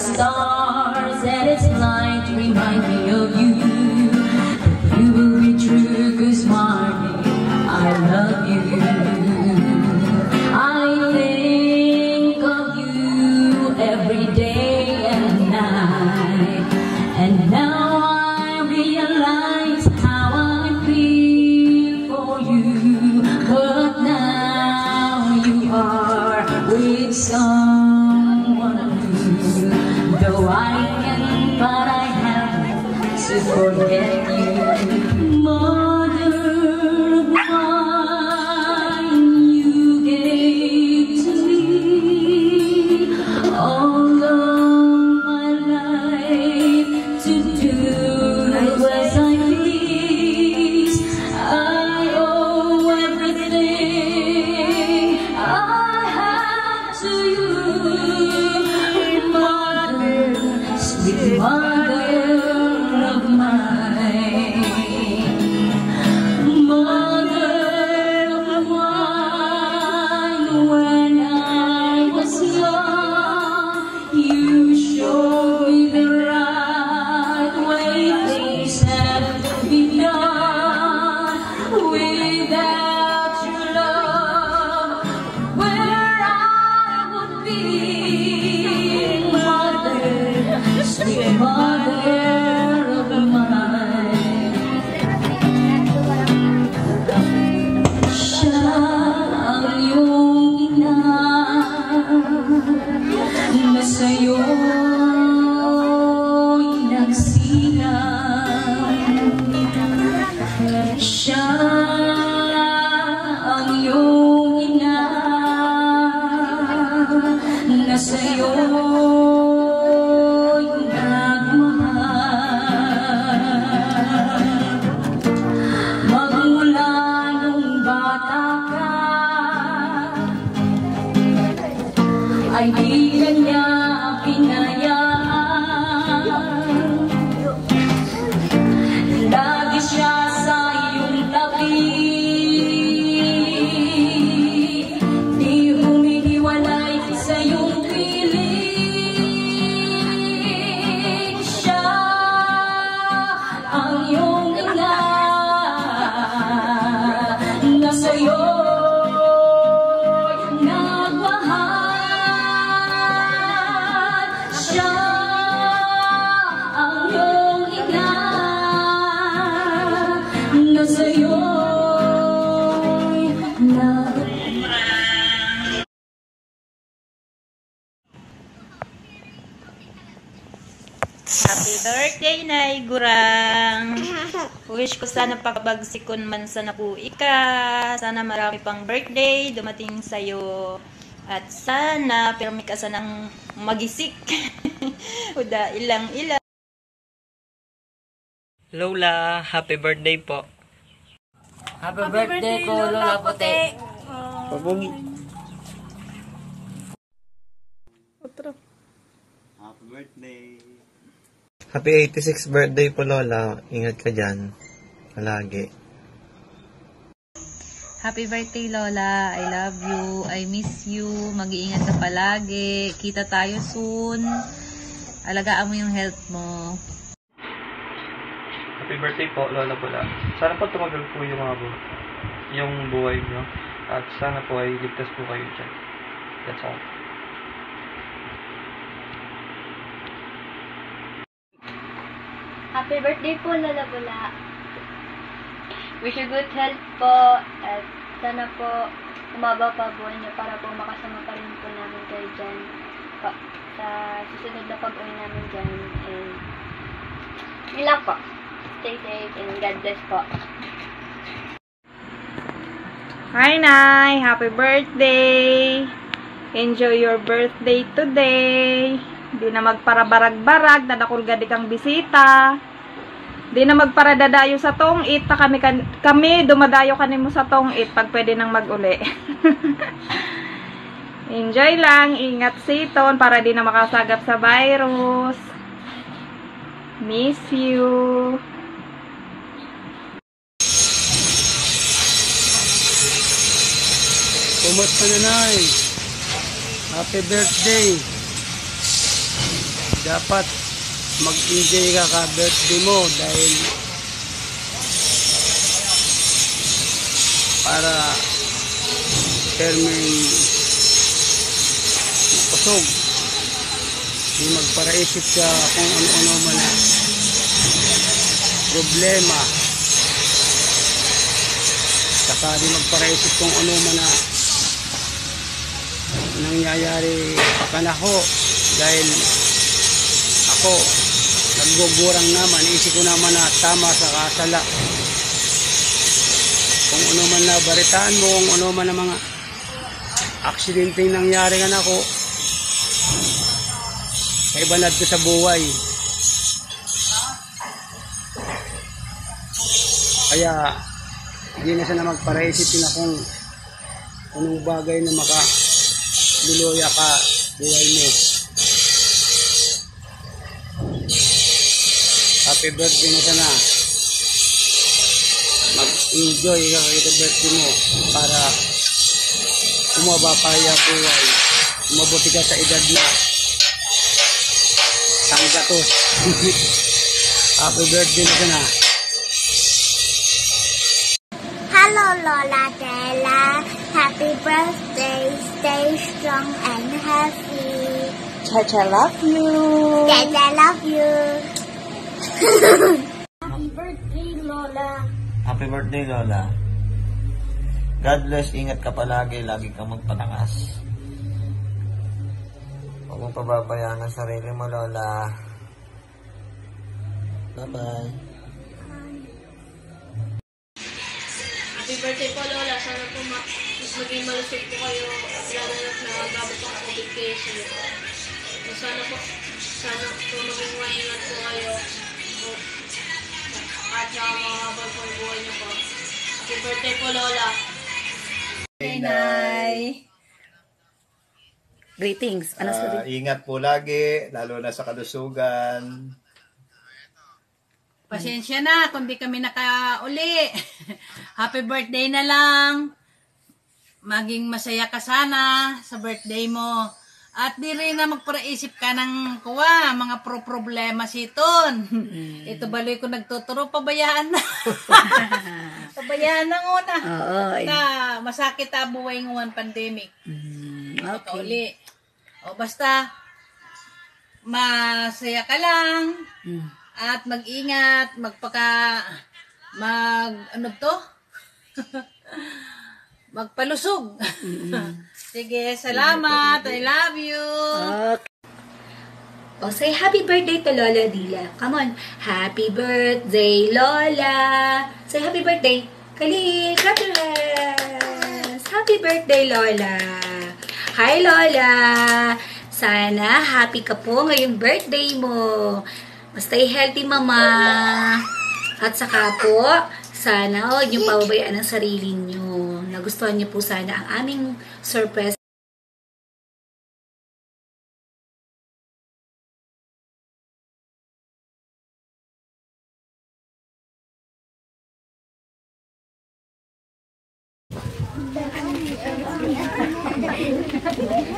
Stars and its light remind me of you. You will be true, 'cause Marnie, I love you. I think of you every day and night, and now I realize how I feel for you. But now you are with someone new. Though I can, but I have to forget you. Mother of mine, you gave to me all of my life to do as I please. I owe everything I have to you. Sweet mother of mine, mother of mine, when I was young, you showed me the right way things have to be done. Without your love, where I would be, sweet mother of mine. Siya ang iyong ina na sa'yo'y nagsilang. Siya ang iyong ina na sa'yo'y magmula nung bata ka, ay di kanya pinayaan. Lagi siya sa iyong tabi, di humihiwalay sa iyong piling. Siya ang iyong ina na sa'yo'y nagmahal. Siya ang iyong ina na sa'yo'y nagmahal. Happy birthday, Nay Gurang! Wish ko sana pagabagsikon man sa nakuwi ka. Sana marami pang birthday dumating sa'yo. At sana, pero may kasanang magisik. Uda, ilang. Lola, happy birthday po. Happy birthday ko, Lola Puti. Pabungi. Happy birthday. Happy 86th birthday po, Lola. Ingat ka dyan. Palagi. Happy birthday, Lola. I love you. I miss you. Mag-iingat ka palagi. Kita tayo soon. Alagaan mo yung health mo. Happy birthday po, Lola Pula. Sana po tumagal po yung buhay nyo. At sana po ay ligtas po kayo dyan. That's all. Happy birthday po, Lola Bula. Wish you good health po at sana po umaba pa buhay niyo para po makasama pa rin po namin kayo dyan sa susunod na pag-uwi namin dyan. And yun lang po. Stay safe and God bless po. Hi, Nay! Happy birthday! Enjoy your birthday today! Di na magparabarag-barag, nadakulgadi kang bisita. Di na magparadadayo sa tong-it, na kami dumadayo kanimo sa tong-it pag pwede nang mag-uli. Enjoy lang, ingat siton para di na makasagap sa virus. Miss you! Kumusta na, Nay? Happy birthday! Dapat mag-enjoy ka ka-birthday mo dahil para terming kusog. Di magparaisip ka kung ano-ano man na problema. Saka di magparaisip kung ano man na nangyayari panaho dahil ako naggugurang naman, isip ko naman na tama sa kasala. Kung ano man na baritaan mo, kung ano man na mga aksidenteng nangyari nga ako, kaibanad ko sa buhay. Kaya hindi na sana magparaisipin akong anong bagay na makaluluya ka buhay mo. Happy birthday mo sana. Mag-enjoy ka kaya birthday mo para umaba pa yung buhay. Umabuti ka sa edad na tanggatos. Happy birthday mo sana. Hello, Lola Della. Happy birthday. Stay strong and healthy. Chacha love you. Dada love you. Happy birthday, Lola. Happy birthday, Lola. God bless, ingat ka palagi, lagi kang magpalakas. Huwag mong pababayaan ang sarili mo, Lola. Bye-bye. Happy birthday po, Lola. Sana po mas maging malusog po kayo lalo na gabot ang COVID case. Sana po maging maingat po kayo. At saka mahabang po yung buhay niyo po. Happy birthday po, Lola. Hey, Nay! Greetings. Ano Ingat po lagi, lalo na sa kalusugan. Pasensya na kung di kami nakauli. Happy birthday na lang. Maging masaya ka sana sa birthday mo. At di rin na magparaisip ka ng mga problema siton. Ito baloy ko nagtuturo, pabayaan na. Pabayaan na muna. Oo. Masakit ang buhay ng pandemic. Okay. Uli. O basta, masaya ka lang. At mag-ingat, magpalusog. Sige, salamat. I love you. Oh, say happy birthday to Lola Dila. Come on. Happy birthday, Lola. Say happy birthday. Khalil, clap your hands. Happy birthday, Lola. Hi, Lola. Sana happy ka po ngayong birthday mo. Stay healthy, Mama. At saka po, sana huwag niyong pababayaan ang sarili niyo. Nagustuhan niyo po sana ang aming surprise.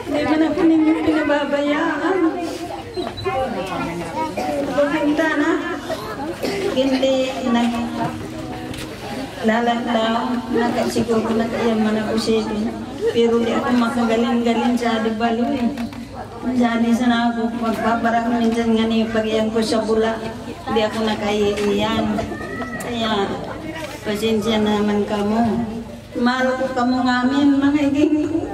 Hindi mo na po ninyo pinababayaan. Pagpunta na. Hindi naglalaglaw. Siguro nakayaman ako siya. Pero di ako makagaling-galing sa adibalo eh. Masyari sana ako magpaparang minsan nga niyo pag-iyan ko sa bula. Hindi ako nakaiiyan. Kaya, pasensya naman kamo. Maro ko kamo ngamin, magiging